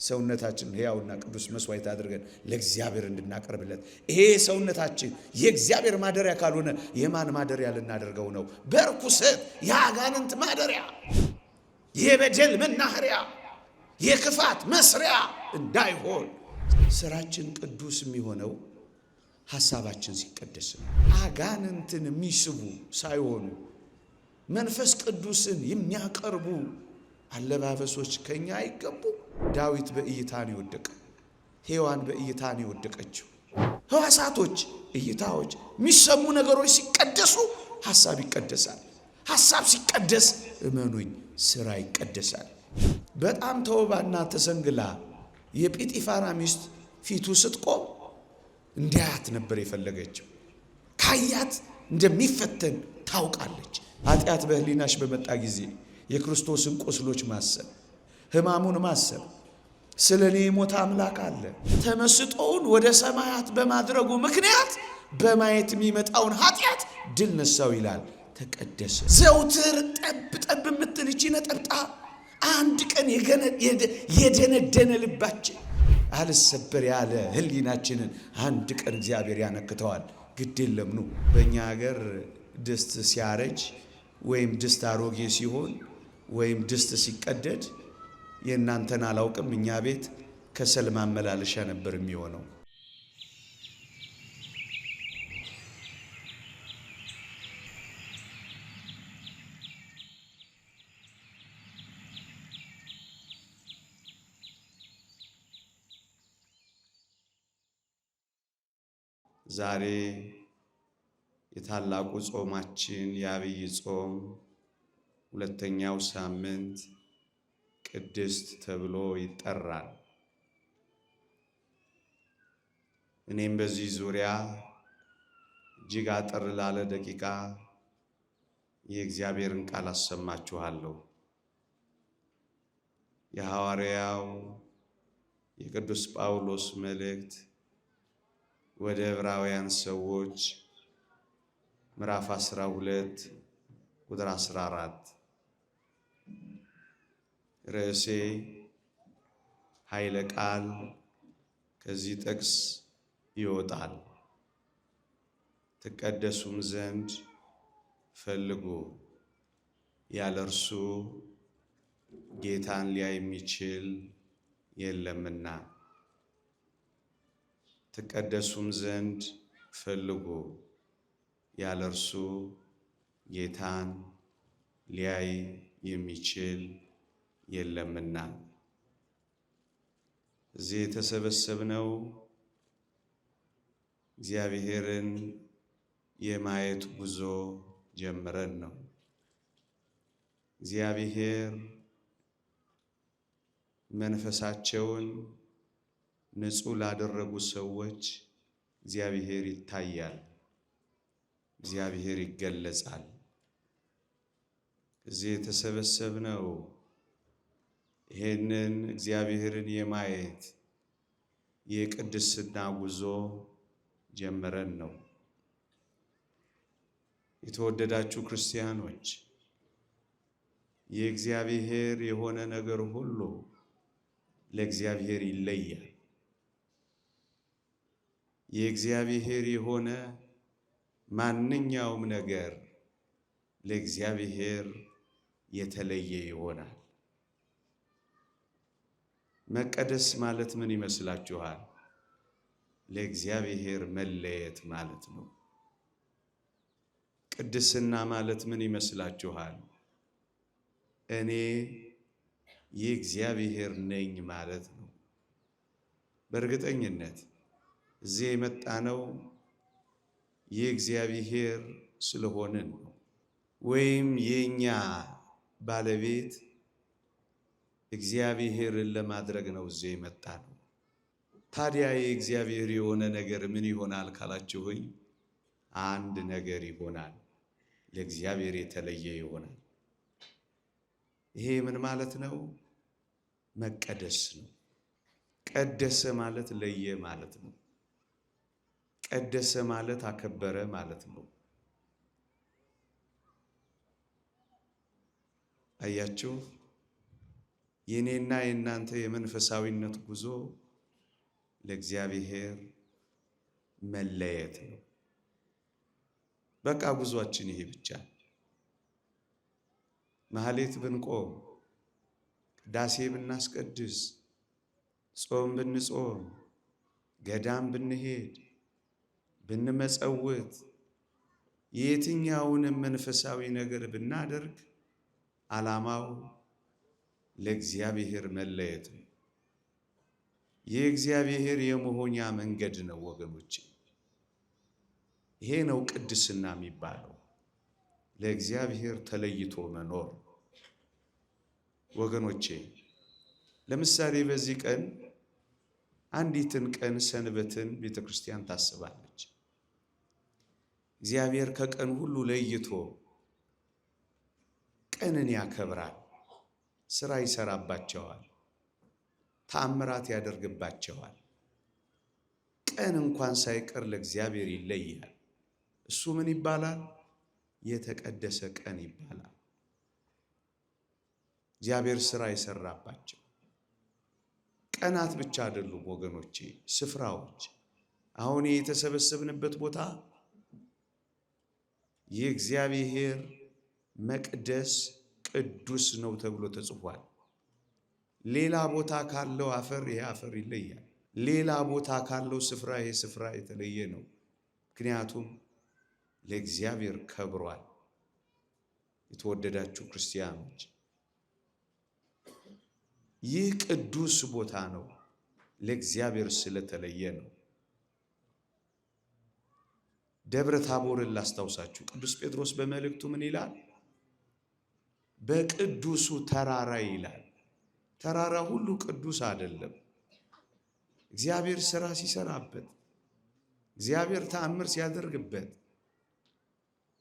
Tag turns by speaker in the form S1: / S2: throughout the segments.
S1: ሰውነታችን ሕያውና ቅዱስ መስዋዕት አድርገን ለእግዚአብሔር እንድናቀርብለት። ይሄ ሰውነታችን የእግዚአብሔር ማደሪያ ካልሆነ የማን ማደሪያ ልናደርገው ነው? በርኩሰት የአጋንንት ማደሪያ፣ የበደል መናኸሪያ፣ የክፋት መስሪያ እንዳይሆን ስራችን ቅዱስ የሚሆነው ሐሳባችን ሲቀደስ ነው። አጋንንትን የሚስቡ ሳይሆኑ መንፈስ ቅዱስን የሚያቀርቡ አለባበሶች ከኛ አይገቡ። ዳዊት በእይታ ነው የወደቀው። ሔዋን በእይታ ነው የወደቀችው። ሕዋሳቶች፣ እይታዎች፣ የሚሰሙ ነገሮች ሲቀደሱ ሐሳብ ይቀደሳል። ሐሳብ ሲቀደስ እመኑኝ ስራ ይቀደሳል። በጣም ተውባና ተሰንግላ የጲጢፋራ ሚስት ፊቱ ስትቆም እንዲያያት ነበር የፈለገችው። ካያት እንደሚፈተን ታውቃለች። ኃጢአት በህሊናሽ በመጣ ጊዜ የክርስቶስን ቁስሎች ማሰብ፣ ሕማሙን ማሰብ፣ ስለ እኔ የሞተ አምላክ አለ። ተመስጦውን ወደ ሰማያት በማድረጉ ምክንያት በማየት የሚመጣውን ኃጢአት ድል ነሳው ይላል። ተቀደሰ። ዘውትር ጠብ ጠብ የምትል እቺ ነጠብጣብ አንድ ቀን የደነደነ ልባችን አልሰበር ያለ ህሊናችንን አንድ ቀን እግዚአብሔር ያነክተዋል። ግድ የለም ኑ። በእኛ ሀገር ድስት ሲያረጅ ወይም ድስት አሮጌ ሲሆን ወይም ድስት ሲቀደድ የእናንተን አላውቅም፣ እኛ ቤት ከሰል ማመላለሻ ነበር የሚሆነው። ዛሬ የታላቁ ጾማችን የአብይ ጾም ሁለተኛው ሳምንት ቅድስት ተብሎ ይጠራል። እኔም በዚህ ዙሪያ እጅግ አጠር ላለ ደቂቃ የእግዚአብሔርን ቃል አሰማችኋለሁ። የሐዋርያው የቅዱስ ጳውሎስ መልእክት ወደ ዕብራውያን ሰዎች ምዕራፍ 12 ቁጥር 14 ርዕሴ ኃይለ ቃል ከዚህ ጥቅስ ይወጣል። ትቀደሱም ዘንድ ፈልጉ፣ ያለ እርሱ ጌታን ሊያይ የሚችል የለምና። ትቀደሱም ዘንድ ፈልጉ፣ ያለ እርሱ ጌታን ሊያይ የሚችል የለምና። እዚህ የተሰበሰብነው እግዚአብሔርን የማየት ጉዞ ጀምረን ነው። እግዚአብሔር መንፈሳቸውን ንጹሕ ላደረጉ ሰዎች እግዚአብሔር ይታያል፣ እግዚአብሔር ይገለጻል። እዚህ የተሰበሰብነው ይሄንን እግዚአብሔርን የማየት የቅድስና ጉዞ ጀምረን ነው። የተወደዳችሁ ክርስቲያኖች፣ የእግዚአብሔር የሆነ ነገር ሁሉ ለእግዚአብሔር ይለያል። የእግዚአብሔር የሆነ ማንኛውም ነገር ለእግዚአብሔር የተለየ ይሆናል። መቀደስ ማለት ምን ይመስላችኋል? ለእግዚአብሔር መለየት ማለት ነው። ቅድስና ማለት ምን ይመስላችኋል? እኔ የእግዚአብሔር ነኝ ማለት ነው። በእርግጠኝነት እዚህ የመጣነው የእግዚአብሔር ስለሆንን ነው፣ ወይም የኛ ባለቤት እግዚአብሔርን ለማድረግ ነው እዚህ የመጣነው። ታዲያ የእግዚአብሔር የሆነ ነገር ምን ይሆናል ካላችሁኝ፣ አንድ ነገር ይሆናል፣ ለእግዚአብሔር የተለየ ይሆናል። ይሄ ምን ማለት ነው? መቀደስ ነው። ቀደሰ ማለት ለየ ማለት ነው። ቀደሰ ማለት አከበረ ማለት ነው። አያችሁ፣ የኔና የእናንተ የመንፈሳዊነት ጉዞ ለእግዚአብሔር መለየት ነው። በቃ ጉዟችን ይሄ ብቻ። ማህሌት ብንቆም፣ ቅዳሴ ብናስቀድስ፣ ጾም ብንጾም፣ ገዳም ብንሄድ፣ ብንመጸውት፣ የትኛውንም መንፈሳዊ ነገር ብናደርግ ዓላማው ለእግዚአብሔር መለየት ነው። የእግዚአብሔር የመሆኛ መንገድ ነው ወገኖቼ። ይሄ ነው ቅድስና የሚባለው፣ ለእግዚአብሔር ተለይቶ መኖር። ወገኖቼ ለምሳሌ በዚህ ቀን አንዲትን ቀን ሰንበትን ቤተክርስቲያን ታስባለች። እግዚአብሔር ከቀን ሁሉ ለይቶ ቀንን ያከብራል፣ ስራ ይሰራባቸዋል፣ ተአምራት ያደርግባቸዋል። ቀን እንኳን ሳይቀር ለእግዚአብሔር ይለያል። እሱ ምን ይባላል? የተቀደሰ ቀን ይባላል። እግዚአብሔር ስራ ይሰራባቸው ቀናት ብቻ አይደሉም ወገኖቼ፣ ስፍራዎች። አሁን የተሰበሰብንበት ቦታ የእግዚአብሔር መቅደስ ቅዱስ ነው ተብሎ ተጽፏል። ሌላ ቦታ ካለው አፈር ይሄ አፈር ይለያል። ሌላ ቦታ ካለው ስፍራ ይሄ ስፍራ የተለየ ነው። ምክንያቱም ለእግዚአብሔር ከብሯል። የተወደዳችሁ ክርስቲያኖች ይህ ቅዱስ ቦታ ነው፣ ለእግዚአብሔር ስለተለየ ነው። ደብረ ታቦርን ላስታውሳችሁ። ቅዱስ ጴጥሮስ በመልእክቱ ምን ይላል? በቅዱሱ ተራራ ይላል። ተራራ ሁሉ ቅዱስ አይደለም። እግዚአብሔር ሥራ ሲሰራበት፣ እግዚአብሔር ተአምር ሲያደርግበት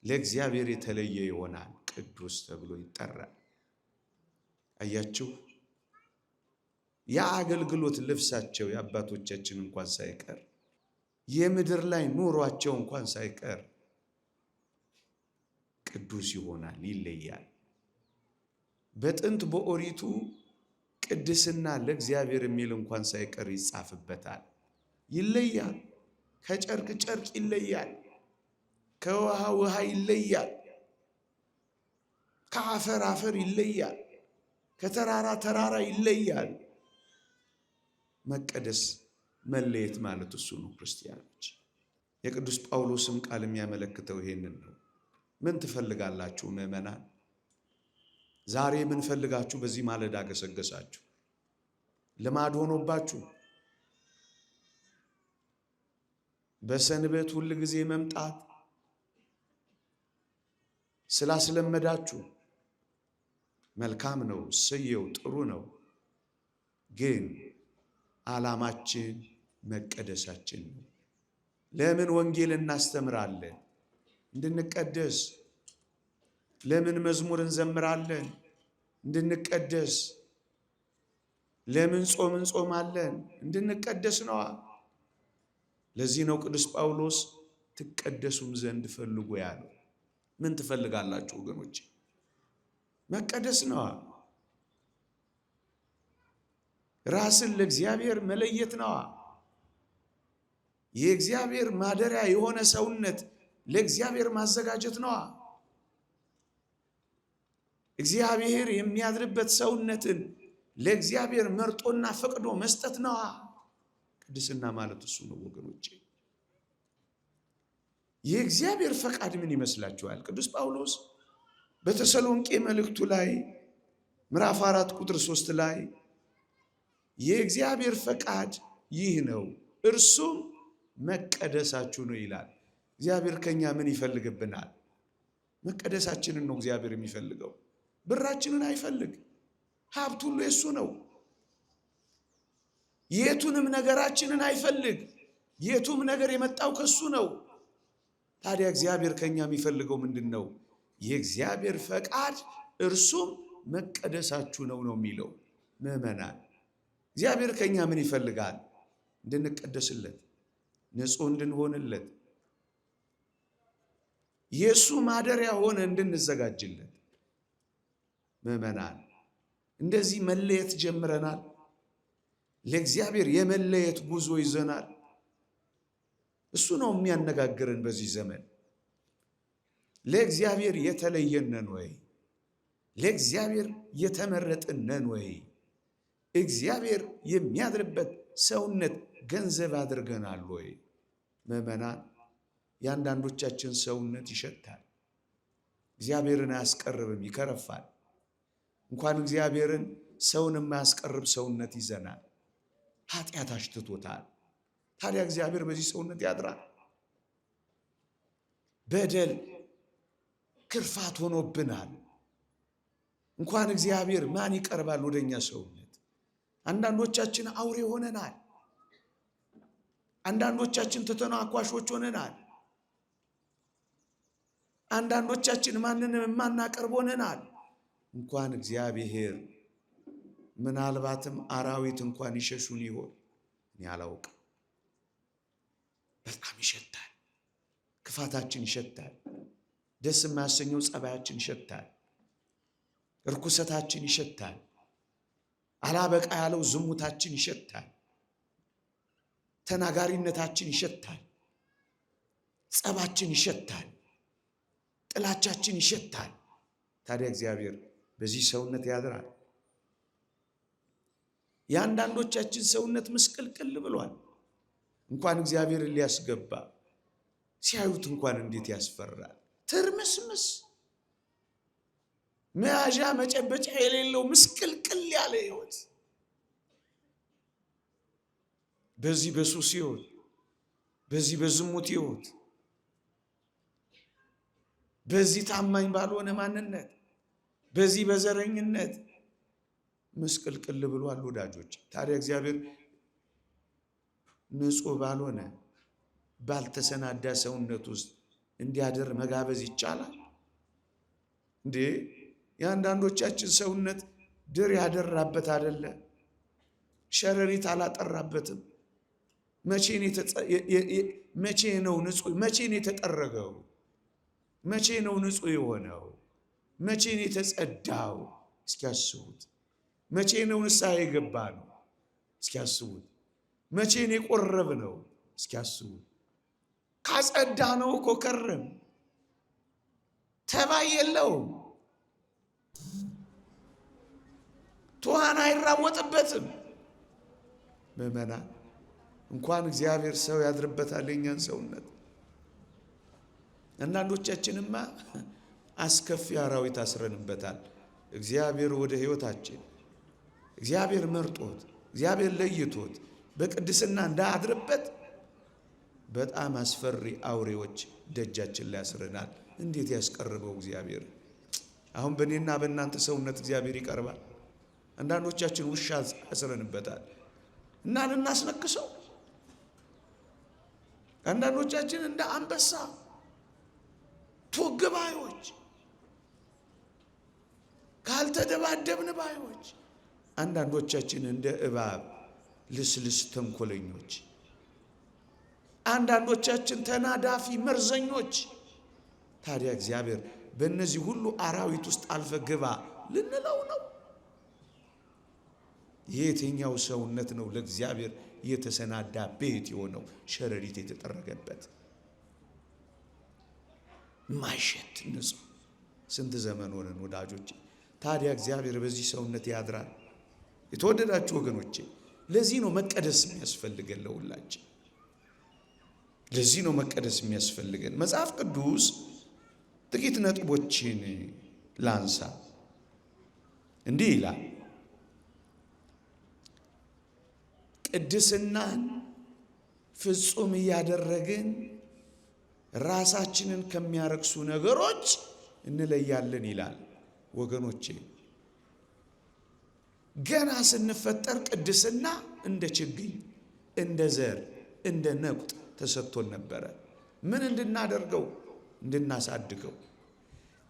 S1: ለእግዚአብሔር የተለየ ይሆናል፣ ቅዱስ ተብሎ ይጠራል። አያችሁ፣ የአገልግሎት ልብሳቸው የአባቶቻችን እንኳን ሳይቀር የምድር ላይ ኑሯቸው እንኳን ሳይቀር ቅዱስ ይሆናል፣ ይለያል። በጥንት በኦሪቱ ቅድስና ለእግዚአብሔር የሚል እንኳን ሳይቀር ይጻፍበታል። ይለያል። ከጨርቅ ጨርቅ ይለያል። ከውሃ ውሃ ይለያል። ከአፈር አፈር ይለያል። ከተራራ ተራራ ይለያል። መቀደስ መለየት ማለት እሱ ነው። ክርስቲያኖች የቅዱስ ጳውሎስም ቃል የሚያመለክተው ይሄንን ነው። ምን ትፈልጋላችሁ ምዕመናን? ዛሬ ምን ፈልጋችሁ በዚህ ማለዳ ገሰገሳችሁ? ልማድ ሆኖባችሁ በሰንበት ሁል ጊዜ መምጣት ስላስለመዳችሁ መልካም ነው፣ እሰየው፣ ጥሩ ነው። ግን ዓላማችን መቀደሳችን ነው። ለምን ወንጌል እናስተምራለን? እንድንቀደስ። ለምን መዝሙር እንዘምራለን? እንድንቀደስ። ለምን ጾም እንጾማለን? እንድንቀደስ ነዋ። ለዚህ ነው ቅዱስ ጳውሎስ ትቀደሱም ዘንድ ፈልጉ ያለው። ምን ትፈልጋላችሁ ወገኖች? መቀደስ ነዋ። ራስን ለእግዚአብሔር መለየት ነዋ። የእግዚአብሔር ማደሪያ የሆነ ሰውነት ለእግዚአብሔር ማዘጋጀት ነዋ። እግዚአብሔር የሚያድርበት ሰውነትን ለእግዚአብሔር መርጦና ፈቅዶ መስጠት ነዋ። ቅድስና ማለት እሱ ነው ወገኖቼ። የእግዚአብሔር ፈቃድ ምን ይመስላችኋል? ቅዱስ ጳውሎስ በተሰሎንቄ መልእክቱ ላይ ምዕራፍ 4 ቁጥር 3 ላይ የእግዚአብሔር ፈቃድ ይህ ነው፣ እርሱም መቀደሳችሁ ነው ይላል። እግዚአብሔር ከኛ ምን ይፈልግብናል? መቀደሳችንን ነው እግዚአብሔር የሚፈልገው። ብራችንን አይፈልግ። ሀብት ሁሉ የሱ ነው። የቱንም ነገራችንን አይፈልግ። የቱም ነገር የመጣው ከሱ ነው። ታዲያ እግዚአብሔር ከኛ የሚፈልገው ምንድን ነው? የእግዚአብሔር ፈቃድ እርሱም መቀደሳችሁ ነው የሚለው። ምዕመናን እግዚአብሔር ከኛ ምን ይፈልጋል? እንድንቀደስለት፣ ንጹሕ እንድንሆንለት፣ የእሱ ማደሪያ ሆነ እንድንዘጋጅለት። ምዕመናን እንደዚህ መለየት ጀምረናል። ለእግዚአብሔር የመለየት ጉዞ ይዘናል። እሱ ነው የሚያነጋግረን በዚህ ዘመን። ለእግዚአብሔር የተለየን ነን ወይ? ለእግዚአብሔር የተመረጥን ነን ወይ? እግዚአብሔር የሚያድርበት ሰውነት ገንዘብ አድርገናል ወይ? ምዕመናን፣ የአንዳንዶቻችን ሰውነት ይሸታል። እግዚአብሔርን አያስቀርብም፣ ይከረፋል። እንኳን እግዚአብሔርን ሰውን የማያስቀርብ ሰውነት ይዘናል። ኃጢአት አሽትቶታል። ታዲያ እግዚአብሔር በዚህ ሰውነት ያድራል? በደል ክርፋት ሆኖብናል። እንኳን እግዚአብሔር ማን ይቀርባል ወደኛ ሰውነት? አንዳንዶቻችን አውሬ ሆነናል። አንዳንዶቻችን ተተናኳሾች ሆነናል። አንዳንዶቻችን ማንንም የማናቀርብ ሆነናል። እንኳን እግዚአብሔር ምናልባትም አራዊት እንኳን ይሸሹን ይሆን? እኔ አላውቅም። በጣም ይሸታል። ክፋታችን ይሸታል። ደስ የማያሰኘው ጸባያችን ይሸታል። እርኩሰታችን ይሸታል። አላበቃ ያለው ዝሙታችን ይሸታል። ተናጋሪነታችን ይሸታል። ጸባችን ይሸታል። ጥላቻችን ይሸታል። ታዲያ እግዚአብሔር በዚህ ሰውነት ያድራል? የአንዳንዶቻችን ሰውነት ምስቅልቅል ብሏል። እንኳን እግዚአብሔርን ሊያስገባ ሲያዩት እንኳን እንዴት ያስፈራል። ትርምስምስ፣ መያዣ መጨበጫ የሌለው ምስቅልቅል ያለ ሕይወት፣ በዚህ በሱስ ሕይወት፣ በዚህ በዝሙት ሕይወት፣ በዚህ ታማኝ ባልሆነ ማንነት፣ በዚህ በዘረኝነት ምስቅልቅል ብሏል ወዳጆች። ታዲያ እግዚአብሔር ንጹሕ ባልሆነ ባልተሰናዳ ሰውነት ውስጥ እንዲያደር መጋበዝ ይቻላል እንዴ? የአንዳንዶቻችን ሰውነት ድር ያደራበት አይደለ? ሸረሪት አላጠራበትም። መቼ ነው ንጹሕ? መቼ ነው የተጠረገው? መቼ ነው ንጹሕ የሆነው? መቼ ነው የተጸዳው? እስኪያስቡት። መቼ ነው ንስሐ የገባ ነው? እስኪያስቡት። መቼ ነው የቆረብ ነው? እስኪያስቡት። ካጸዳ ነው እኮ ከረም፣ ተባይ የለውም፣ ትኋን አይራወጥበትም። ምዕመናን፣ እንኳን እግዚአብሔር ሰው ያድርበታል የእኛን ሰውነት። አንዳንዶቻችንማ አስከፊ አራዊት አስረንበታል። እግዚአብሔር ወደ ሕይወታችን እግዚአብሔር መርጦት እግዚአብሔር ለይቶት በቅድስና እንዳያድርበት በጣም አስፈሪ አውሬዎች ደጃችን ላይ ያስረናል። እንዴት ያስቀርበው እግዚአብሔር? አሁን በእኔና በእናንተ ሰውነት እግዚአብሔር ይቀርባል? አንዳንዶቻችን ውሻ ያስረንበታል እና ልናስነክሰው፣ አንዳንዶቻችን እንደ አንበሳ ቱግ ባዮች፣ ካልተደባደብን ባዮች፣ አንዳንዶቻችን እንደ እባብ ልስልስ ተንኮለኞች፣ አንዳንዶቻችን ተናዳፊ መርዘኞች። ታዲያ እግዚአብሔር በእነዚህ ሁሉ አራዊት ውስጥ አልፈ ግባ ልንለው ነው? የትኛው ሰውነት ነው ለእግዚአብሔር የተሰናዳ ቤት የሆነው ሸረሪት የተጠረገበት ማይሸት ንጹሕ? ስንት ዘመን ሆነን ወዳጆቼ። ታዲያ እግዚአብሔር በዚህ ሰውነት ያድራል? የተወደዳችሁ ወገኖቼ፣ ለዚህ ነው መቀደስ የሚያስፈልገን ለሁላችን። ለዚህ ነው መቀደስ የሚያስፈልገን። መጽሐፍ ቅዱስ ጥቂት ነጥቦችን ላንሳ። እንዲህ ይላል፣ ቅድስናን ፍጹም እያደረግን ራሳችንን ከሚያረክሱ ነገሮች እንለያለን ይላል። ወገኖቼ፣ ገና ስንፈጠር ቅድስና እንደ ችግኝ፣ እንደ ዘር፣ እንደ ነቁጥ ተሰጥቶን ነበረ። ምን እንድናደርገው? እንድናሳድገው፣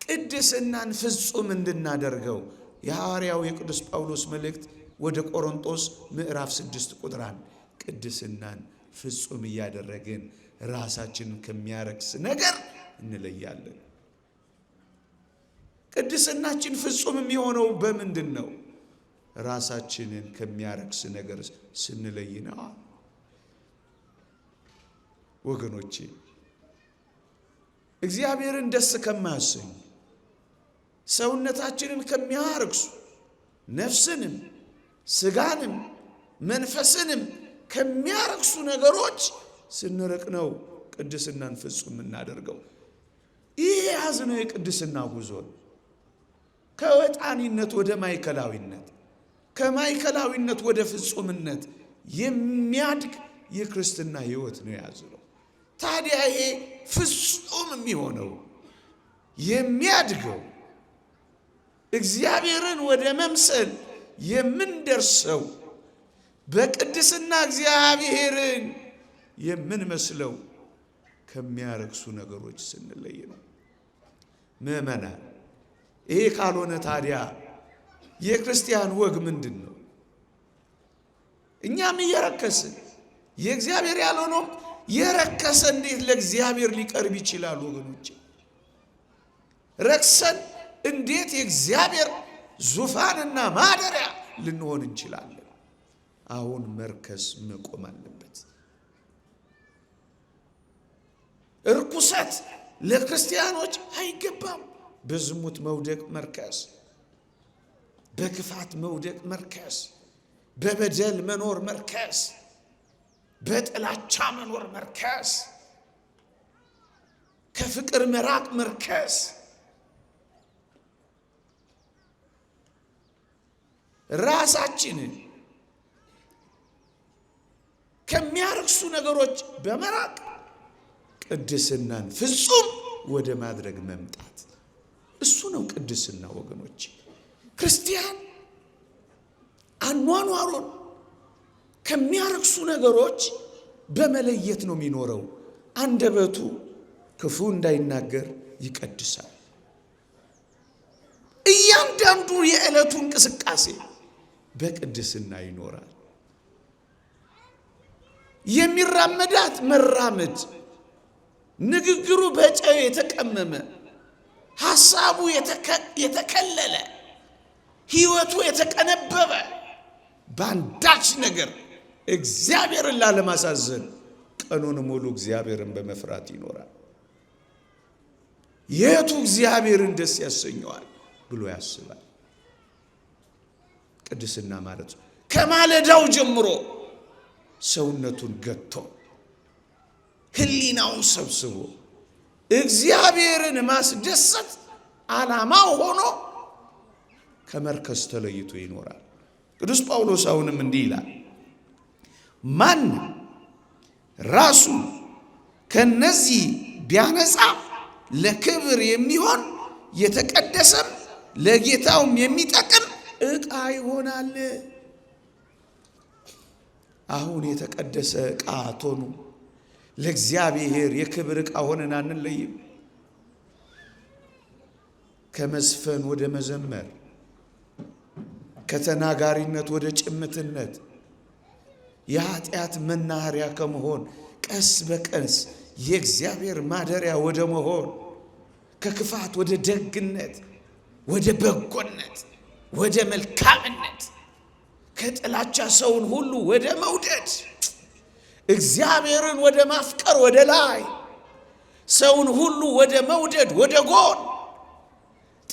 S1: ቅድስናን ፍጹም እንድናደርገው። የሐዋርያው የቅዱስ ጳውሎስ መልእክት ወደ ቆሮንቶስ ምዕራፍ 6 ቁጥር 1 ቅድስናን ፍጹም እያደረግን ራሳችንን ከሚያረክስ ነገር እንለያለን። ቅድስናችን ፍጹም የሚሆነው በምንድን ነው? ራሳችንን ከሚያረክስ ነገር ስንለይ ነው። ወገኖቼ እግዚአብሔርን ደስ ከማያሰኙ ሰውነታችንን ከሚያረክሱ ነፍስንም ስጋንም መንፈስንም ከሚያረክሱ ነገሮች ስንርቅ ነው ቅድስናን ፍጹም እናደርገው። ይህ ያዝነው የቅድስና ጉዞ ከወጣኒነት ወደ ማይከላዊነት ከማይከላዊነት ወደ ፍጹምነት የሚያድግ የክርስትና ሕይወት ነው ያዝነው። ታዲያ ይሄ ፍጹም የሚሆነው የሚያድገው እግዚአብሔርን ወደ መምሰል የምንደርሰው በቅድስና እግዚአብሔርን የምንመስለው ከሚያረክሱ ነገሮች ስንለይ ነው። ምእመናን ይሄ ካልሆነ ታዲያ የክርስቲያን ወግ ምንድን ነው? እኛም እየረከስን የእግዚአብሔር ያልሆነው የረከሰ እንዴት ለእግዚአብሔር ሊቀርብ ይችላል? ወገኖቼ ረክሰን እንዴት የእግዚአብሔር ዙፋንና ማደሪያ ልንሆን እንችላለን? አሁን መርከስ መቆም አለበት። እርኩሰት ለክርስቲያኖች አይገባም። በዝሙት መውደቅ መርከስ፣ በክፋት መውደቅ መርከስ፣ በበደል መኖር መርከስ፣ በጥላቻ መኖር መርከስ፣ ከፍቅር መራቅ መርከስ፣ ራሳችንን ከሚያረክሱ ነገሮች በመራቅ ቅድስናን ፍጹም ወደ ማድረግ መምጣት፣ እሱ ነው ቅድስና ወገኖች። ክርስቲያን አኗኗሩን ከሚያረክሱ ነገሮች በመለየት ነው የሚኖረው። አንደበቱ ክፉ እንዳይናገር ይቀድሳል። እያንዳንዱ የዕለቱ እንቅስቃሴ በቅድስና ይኖራል። የሚራመዳት መራመድ፣ ንግግሩ በጨው የተቀመመ፣ ሐሳቡ የተከለለ፣ ሕይወቱ የተቀነበበ በአንዳች ነገር እግዚአብሔርን ላለማሳዘን ቀኑን ሙሉ እግዚአብሔርን በመፍራት ይኖራል። የቱ እግዚአብሔርን ደስ ያሰኘዋል ብሎ ያስባል። ቅድስና ማለት ከማለዳው ጀምሮ ሰውነቱን ገቶ ሕሊናውን ሰብስቦ እግዚአብሔርን ማስደሰት ዓላማው ሆኖ ከመርከስ ተለይቶ ይኖራል። ቅዱስ ጳውሎስ አሁንም እንዲህ ይላል፣ ማን ራሱን ከነዚህ ቢያነጻ ለክብር የሚሆን የተቀደሰም ለጌታውም የሚጠቅም ዕቃ ይሆናል። አሁን የተቀደሰ ዕቃ አትሆኑ፣ ለእግዚአብሔር የክብር ዕቃ ሆነን አንለይም። ከመዝፈን ወደ መዘመር፣ ከተናጋሪነት ወደ ጭምትነት፣ የኃጢአት መናኸሪያ ከመሆን ቀስ በቀስ የእግዚአብሔር ማደሪያ ወደ መሆን፣ ከክፋት ወደ ደግነት፣ ወደ በጎነት፣ ወደ መልካምነት፣ ከጥላቻ ሰውን ሁሉ ወደ መውደድ፣ እግዚአብሔርን ወደ ማፍቀር ወደ ላይ፣ ሰውን ሁሉ ወደ መውደድ ወደ ጎን፣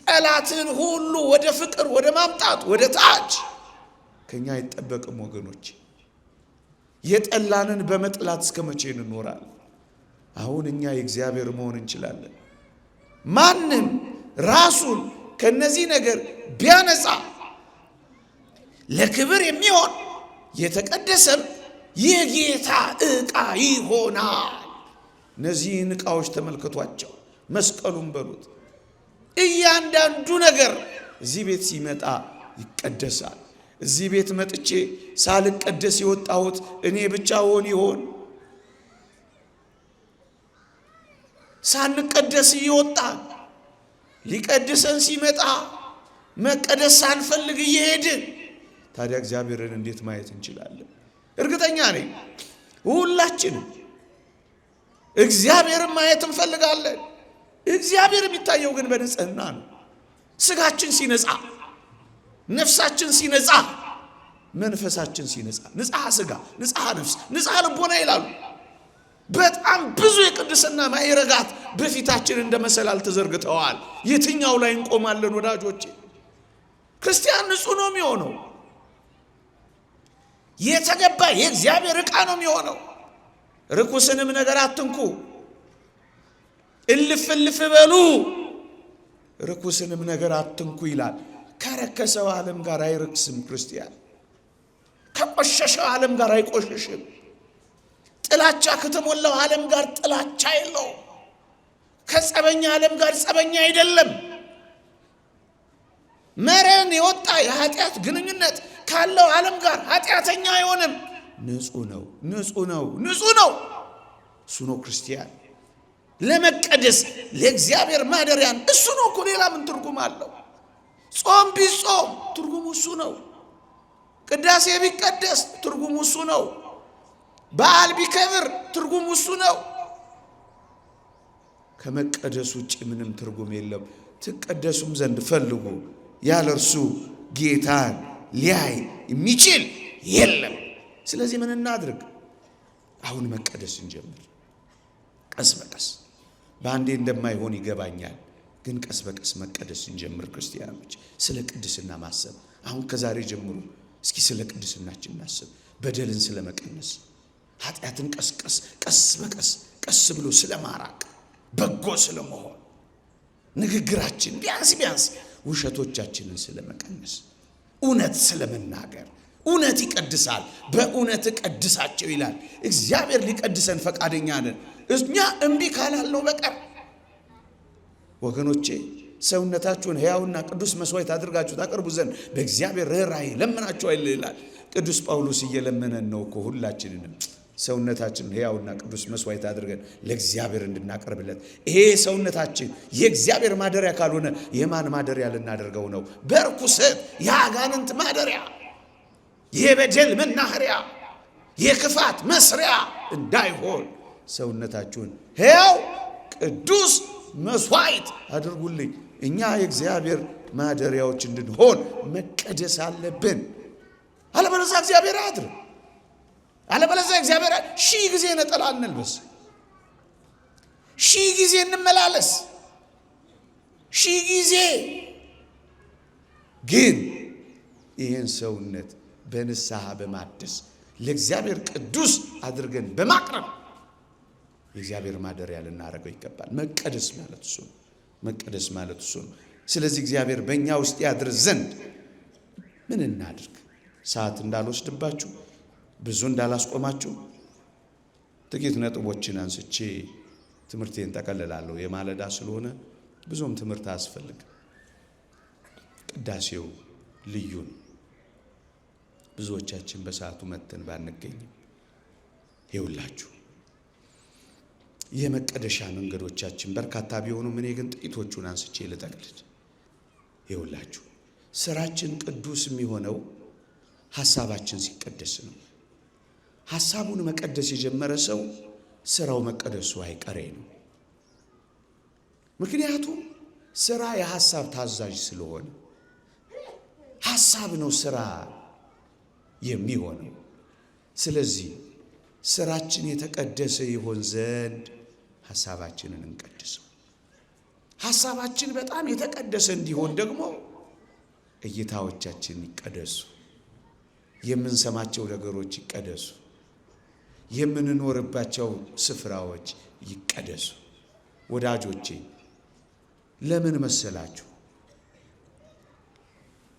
S1: ጠላትን ሁሉ ወደ ፍቅር ወደ ማምጣት ወደ ታች ከኛ አይጠበቅም ወገኖች። የጠላንን በመጥላት እስከ መቼ እንኖራለን? አሁን እኛ የእግዚአብሔር መሆን እንችላለን። ማንም ራሱን ከነዚህ ነገር ቢያነጻ ለክብር የሚሆን የተቀደሰም የጌታ ዕቃ ይሆናል። እነዚህን ዕቃዎች ተመልከቷቸው። መስቀሉን በሉት። እያንዳንዱ ነገር እዚህ ቤት ሲመጣ ይቀደሳል። እዚህ ቤት መጥቼ ሳልቀደስ የወጣሁት እኔ ብቻ ሆን ይሆን? ሳንቀደስ እየወጣን ሊቀድሰን ሲመጣ መቀደስ ሳንፈልግ እየሄድን ታዲያ እግዚአብሔርን እንዴት ማየት እንችላለን? እርግጠኛ ነኝ ሁላችንም እግዚአብሔርን ማየት እንፈልጋለን። እግዚአብሔር የሚታየው ግን በንጽህና ነው። ስጋችን ሲነጻ፣ ነፍሳችን ሲነጻ፣ መንፈሳችን ሲነጻ፣ ንጽሐ ሥጋ፣ ንጽሐ ነፍስ፣ ንጽሐ ልቦና ይላሉ። በጣም ብዙ የቅድስና ማዕረጋት በፊታችን እንደ መሰላል ተዘርግተዋል። የትኛው ላይ እንቆማለን ወዳጆቼ? ክርስቲያን ንጹሕ ነው የሚሆነው። የተገባ የእግዚአብሔር ዕቃ ነው የሚሆነው። ርኩስንም ነገር አትንኩ፣ እልፍ እልፍ በሉ፣ ርኩስንም ነገር አትንኩ ይላል። ከረከሰው ዓለም ጋር አይረክስም ክርስቲያን። ከቆሸሸው ዓለም ጋር አይቆሸሽም። ጥላቻ ከተሞላው ዓለም ጋር ጥላቻ የለው። ከጸበኛ ዓለም ጋር ጸበኛ አይደለም። መረን የወጣ የኃጢአት ግንኙነት ካለው ዓለም ጋር ኃጢአተኛ አይሆንም። ንጹሕ ነው፣ ንጹሕ ነው፣ ንጹሕ ነው። እሱ ነው ክርስቲያን። ለመቀደስ ለእግዚአብሔር ማደሪያን እሱ ነው እኮ። ሌላ ምን ትርጉም አለው? ጾም ቢጾም ትርጉሙ እሱ ነው። ቅዳሴ ቢቀደስ ትርጉሙ እሱ ነው። በዓል ቢከብር ትርጉሙ እሱ ነው። ከመቀደስ ውጭ ምንም ትርጉም የለም። ትቀደሱም ዘንድ ፈልጉ፣ ያለ እርሱ ጌታን ሊያይ የሚችል የለም። ስለዚህ ምን እናድርግ? አሁን መቀደስ እንጀምር። ቀስ በቀስ በአንዴ እንደማይሆን ይገባኛል፣ ግን ቀስ በቀስ መቀደስ እንጀምር። ክርስቲያኖች ስለ ቅድስና ማሰብ አሁን ከዛሬ ጀምሮ እስኪ ስለ ቅድስናችን እናስብ። በደልን ስለ መቀነስ፣ ኃጢአትን ቀስ በቀስ ቀስ ብሎ ስለ ማራቅ፣ በጎ ስለ መሆን፣ ንግግራችን ቢያንስ ውሸቶቻችንን ስለ መቀነስ፣ እውነት ስለ መናገር። እውነት ይቀድሳል፣ በእውነት ቀድሳቸው ይላል እግዚአብሔር። ሊቀድሰን ፈቃደኛ ነን እኛ እምቢ ካላልነው በቀር። ወገኖቼ ሰውነታችሁን ሕያውና ቅዱስ መስዋዕት አድርጋችሁ ታቀርቡ ዘንድ በእግዚአብሔር ርኅራኄ ለምናችኋል ይላል ቅዱስ ጳውሎስ። እየለመነን ነው እኮ ሁላችንንም ሰውነታችንን ሕያውና ቅዱስ መስዋዕት አድርገን ለእግዚአብሔር እንድናቀርብለት። ይሄ ሰውነታችን የእግዚአብሔር ማደሪያ ካልሆነ የማን ማደሪያ ልናደርገው ነው? በርኩሰት የአጋንንት ማደሪያ፣ የበደል መናኸሪያ፣ የክፋት መስሪያ እንዳይሆን ሰውነታችሁን ሕያው ቅዱስ መስዋዕት አድርጉልኝ። እኛ የእግዚአብሔር ማደሪያዎች እንድንሆን መቀደስ አለብን። አለበለዚያ እግዚአብሔር አያድርም። አለበለዚያ እግዚአብሔር ሺህ ጊዜ ነጠላ እንልበስ፣ ሺህ ጊዜ እንመላለስ፣ ሺህ ጊዜ ግን ይህን ሰውነት በንስሐ በማደስ ለእግዚአብሔር ቅዱስ አድርገን በማቅረብ የእግዚአብሔር ማደሪያ ልናደርገው ይገባል። መቀደስ ማለት እሱ ነው። መቀደስ ማለት እሱ ነው። ስለዚህ እግዚአብሔር በእኛ ውስጥ ያድር ዘንድ ምን እናድርግ? ሰዓት እንዳልወስድባችሁ፣ ብዙ እንዳላስቆማችሁ ጥቂት ነጥቦችን አንስቼ ትምህርቴን ጠቀልላለሁ። የማለዳ ስለሆነ ብዙም ትምህርት አያስፈልግም። ቅዳሴው ልዩ ነው። ብዙዎቻችን በሰዓቱ መተን ባንገኝም ይውላችሁ የመቀደሻ መንገዶቻችን በርካታ ቢሆኑም እኔ ግን ጥቂቶቹን አንስቼ ልጠቅልል። ይውላችሁ ስራችን ቅዱስ የሚሆነው ሐሳባችን ሲቀደስ ነው። ሐሳቡን መቀደስ የጀመረ ሰው ስራው መቀደሱ አይቀሬ ነው። ምክንያቱም ስራ የሐሳብ ታዛዥ ስለሆነ ሐሳብ ነው ስራ የሚሆነው። ስለዚህ ስራችን የተቀደሰ ይሆን ዘንድ ሐሳባችንን እንቀድሰው። ሐሳባችን በጣም የተቀደሰ እንዲሆን ደግሞ እይታዎቻችን ይቀደሱ፣ የምንሰማቸው ነገሮች ይቀደሱ፣ የምንኖርባቸው ስፍራዎች ይቀደሱ። ወዳጆቼ ለምን መሰላችሁ?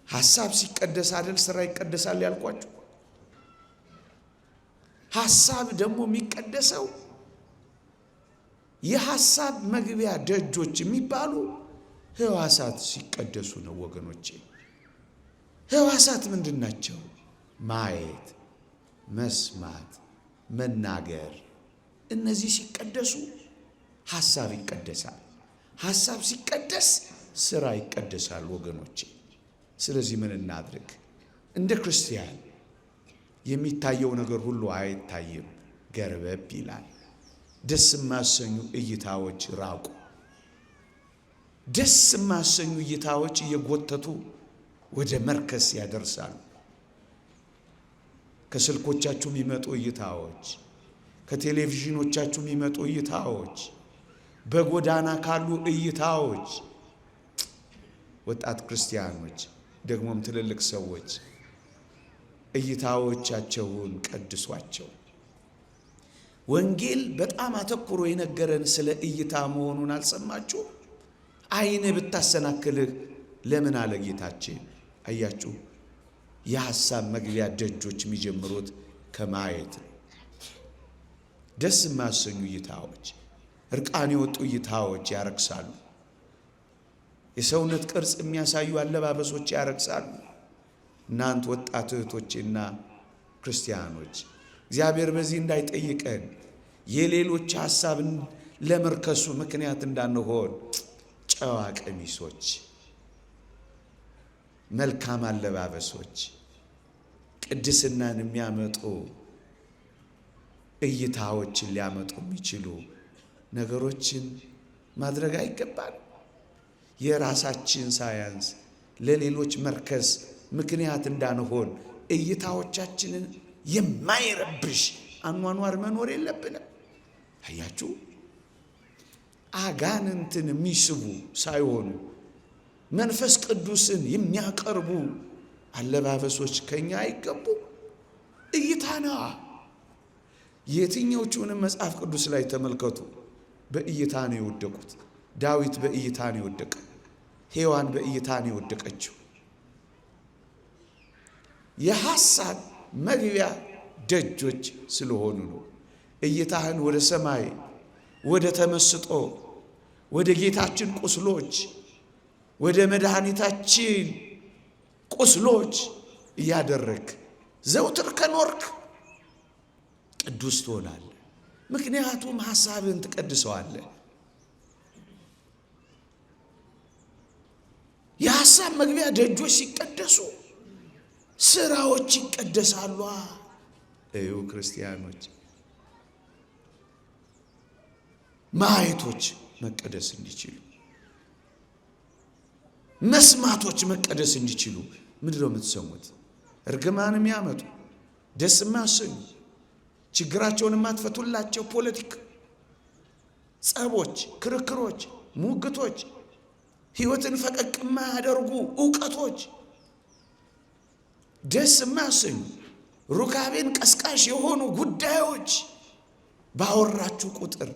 S1: ሐሳብ ሲቀደስ አይደል ስራ ይቀደሳል ያልኳችሁ? ሐሳብ ደግሞ የሚቀደሰው የሐሳብ መግቢያ ደጆች የሚባሉ ሕዋሳት ሲቀደሱ ነው ወገኖቼ። ሕዋሳት ምንድን ናቸው? ማየት፣ መስማት፣ መናገር። እነዚህ ሲቀደሱ ሐሳብ ይቀደሳል። ሐሳብ ሲቀደስ ስራ ይቀደሳል ወገኖቼ። ስለዚህ ምን እናድርግ? እንደ ክርስቲያን የሚታየው ነገር ሁሉ አይታይም፣ ገርበብ ይላል። ደስ የማያሰኙ እይታዎች ራቁ። ደስ የማያሰኙ እይታዎች እየጎተቱ ወደ መርከስ ያደርሳሉ። ከስልኮቻችሁ የሚመጡ እይታዎች፣ ከቴሌቪዥኖቻችሁ የሚመጡ እይታዎች፣ በጎዳና ካሉ እይታዎች ወጣት ክርስቲያኖች ደግሞም ትልልቅ ሰዎች እይታዎቻቸውን ቀድሷቸው። ወንጌል በጣም አተኩሮ የነገረን ስለ እይታ መሆኑን አልሰማችሁ? ዓይን ብታሰናክልህ ለምን አለ ጌታችን። አያችሁ፣ የሐሳብ መግቢያ ደጆች የሚጀምሩት ከማየት ነው። ደስ የማያሰኙ እይታዎች፣ እርቃን የወጡ እይታዎች ያረክሳሉ። የሰውነት ቅርጽ የሚያሳዩ አለባበሶች ያረክሳሉ። እናንተ ወጣት እህቶቼና ክርስቲያኖች እግዚአብሔር በዚህ እንዳይጠይቀን የሌሎች ሐሳብን ለመርከሱ ምክንያት እንዳንሆን ጨዋ ቀሚሶች፣ መልካም አለባበሶች፣ ቅድስናን የሚያመጡ እይታዎችን ሊያመጡ የሚችሉ ነገሮችን ማድረግ አይገባል። የራሳችን ሳያንስ ለሌሎች መርከስ ምክንያት እንዳንሆን እይታዎቻችንን የማይረብሽ አኗኗር መኖር የለብንም። አያችሁ፣ አጋንንትን የሚስቡ ሳይሆኑ መንፈስ ቅዱስን የሚያቀርቡ አለባበሶች ከኛ አይገቡ። እይታ ነው። የትኞቹንም መጽሐፍ ቅዱስ ላይ ተመልከቱ። በእይታ ነው የወደቁት። ዳዊት በእይታ ነው የወደቀው። ሔዋን በእይታ ነው የወደቀችው። የሐሳብ መግቢያ ደጆች ስለሆኑ ነው። እይታህን ወደ ሰማይ፣ ወደ ተመስጦ፣ ወደ ጌታችን ቁስሎች፣ ወደ መድኃኒታችን ቁስሎች እያደረግ ዘውትር ከኖርክ ቅዱስ ትሆናለህ። ምክንያቱም ሐሳብን ትቀድሰዋለህ። የሐሳብ መግቢያ ደጆች ሲቀደሱ ስራዎች ይቀደሳሉ። እዩ ክርስቲያኖች፣ ማየቶች መቀደስ እንዲችሉ፣ መስማቶች መቀደስ እንዲችሉ። ምንድነው የምትሰሙት? እርግማን የሚያመጡ ደስ የማያሰኙ ችግራቸውን የማትፈቱላቸው ፖለቲክ ጸቦች፣ ክርክሮች፣ ሙግቶች፣ ሕይወትን ፈቀቅ የማያደርጉ እውቀቶች፣ ደስ የማያሰኙ ሩካቤን ቀስቃሽ የሆኑ ጉዳዮች ባወራችሁ ቁጥር፣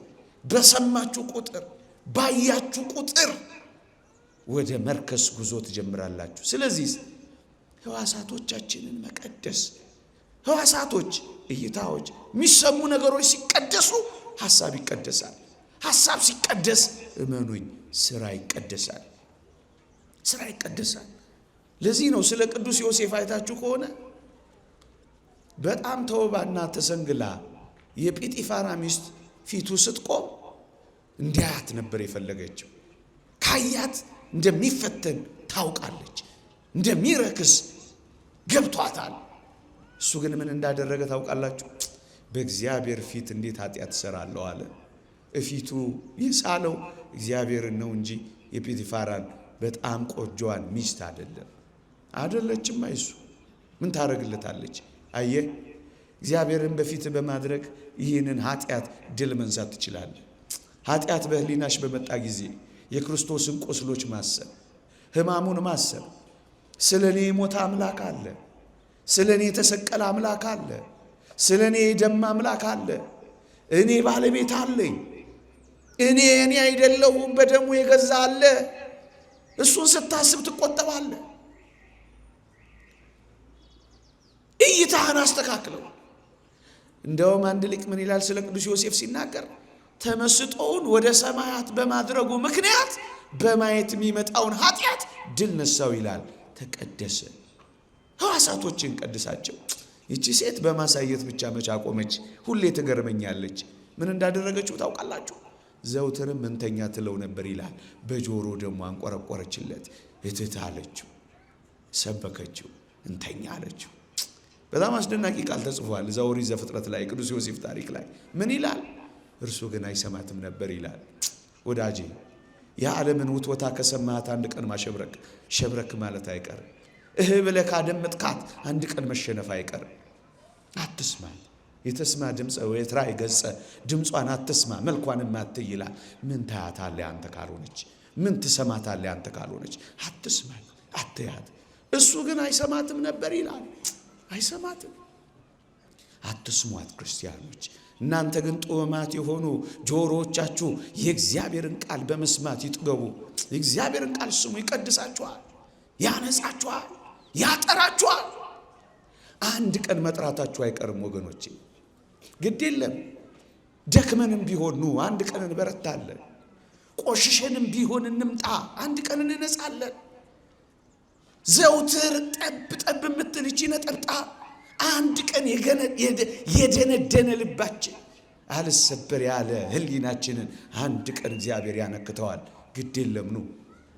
S1: በሰማችሁ ቁጥር፣ ባያችሁ ቁጥር ወደ መርከስ ጉዞ ትጀምራላችሁ። ስለዚህ ሕዋሳቶቻችንን መቀደስ፣ ሕዋሳቶች፣ እይታዎች፣ የሚሰሙ ነገሮች ሲቀደሱ ሐሳብ ይቀደሳል። ሐሳብ ሲቀደስ እመኑኝ ስራ ይቀደሳል። ስራ ይቀደሳል። ለዚህ ነው ስለ ቅዱስ ዮሴፍ አይታችሁ ከሆነ በጣም ተውባና ተሰንግላ የጲጢፋራ ሚስት ፊቱ ስትቆም እንዲያያት ነበር የፈለገችው። ካያት እንደሚፈተን ታውቃለች፣ እንደሚረክስ ገብቷታል። እሱ ግን ምን እንዳደረገ ታውቃላችሁ? በእግዚአብሔር ፊት እንዴት ኃጢአት እሰራለሁ አለ። እፊቱ የሳለው እግዚአብሔርን ነው እንጂ የጲጢፋራን በጣም ቆጆዋን ሚስት አይደለችም። አይሱ ምን ታረግለታለች? አየ እግዚአብሔርን በፊት በማድረግ ይህንን ኃጢአት ድል መንሳት ትችላለህ። ኃጢአት በህሊናሽ በመጣ ጊዜ የክርስቶስን ቁስሎች ማሰብ፣ ሕማሙን ማሰብ፣ ስለ እኔ የሞተ አምላክ አለ፣ ስለ እኔ የተሰቀለ አምላክ አለ፣ ስለ እኔ የደማ አምላክ አለ፣ እኔ ባለቤት አለኝ፣ እኔ አይደለሁም በደሙ የገዛ አለ። እሱን ስታስብ ትቆጠባለህ። እይታህን አስተካክለው። እንደውም አንድ ሊቅ ምን ይላል ስለ ቅዱስ ዮሴፍ ሲናገር፣ ተመስጦውን ወደ ሰማያት በማድረጉ ምክንያት በማየት የሚመጣውን ኃጢአት ድል ነሳው ይላል። ተቀደሰ። ሕዋሳቶችን ቀድሳቸው። ይቺ ሴት በማሳየት ብቻ መች አቆመች? ሁሌ ትገርመኛለች። ምን እንዳደረገችው ታውቃላችሁ? ዘውትርም እንተኛ ትለው ነበር ይላል። በጆሮ ደግሞ አንቆረቆረችለት። እትት አለችው፣ ሰበከችው፣ እንተኛ አለችው። በጣም አስደናቂ ቃል ተጽፏል እዛ ኦሪት ዘፍጥረት ላይ ቅዱስ ዮሴፍ ታሪክ ላይ ምን ይላል? እርሱ ግን አይሰማትም ነበር ይላል። ወዳጄ የዓለምን ውትወታ ከሰማት አንድ ቀን ማሸብረክ ሸብረክ ማለት አይቀርም። ብለህ ካደመጥካት አንድ ቀን መሸነፍ አይቀርም። አትስማ። የተስማ ድምፀ ወየትራይ ገጸ፣ ድምጿን አትስማ መልኳንም አትይ ይላል። ምን ታያታለህ አንተ ካልሆነች? ምን ትሰማታለህ አንተ ካልሆነች? አትስማ፣ አትያት። እሱ ግን አይሰማትም ነበር ይላል። አይሰማትም። አትስሟት ክርስቲያኖች። እናንተ ግን ጡማት የሆኑ ጆሮዎቻችሁ የእግዚአብሔርን ቃል በመስማት ይጥገቡ። የእግዚአብሔርን ቃል ስሙ። ይቀድሳችኋል፣ ያነጻችኋል፣ ያጠራችኋል። አንድ ቀን መጥራታችሁ አይቀርም ወገኖቼ። ግድ የለም ደክመንም ቢሆን ኑ አንድ ቀን እንበረታለን። ቆሽሸንም ቢሆን እንምጣ አንድ ቀን እንነጻለን። ዘውትር ጠብ ጠብ የምትል እቺ ነጠብጣብ አንድ ቀን የደነደነ ልባችን አልሰበር ያለ ሕሊናችንን አንድ ቀን እግዚአብሔር ያነክተዋል። ግድ የለም ኑ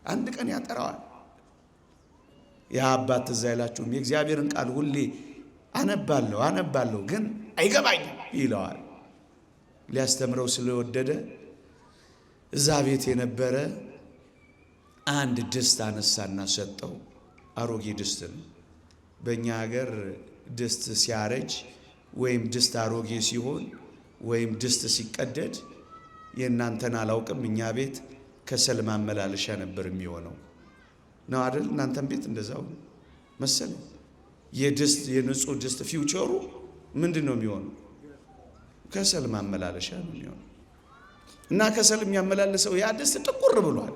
S1: አንድ ቀን ያጠራዋል። ያ አባት ትዝ አይላችሁም? የእግዚአብሔርን ቃል ሁሌ አነባለሁ ግን አይገባኝም ይለዋል። ሊያስተምረው ስለወደደ እዛ ቤት የነበረ አንድ ድስት አነሳና ሰጠው። አሮጌ ድስት ነው። በእኛ ሀገር ድስት ሲያረጅ ወይም ድስት አሮጌ ሲሆን ወይም ድስት ሲቀደድ የእናንተን አላውቅም፣ እኛ ቤት ከሰል ማመላለሻ ነበር የሚሆነው ነው አይደል? እናንተም ቤት እንደዛው መሰለኝ። የንጹህ ድስት ፊውቸሩ ምንድን ነው የሚሆነው? ከሰል ማመላለሻ ነው የሚሆነው። እና ከሰል የሚያመላልሰው ያ ድስት ጥቁር ብሏል።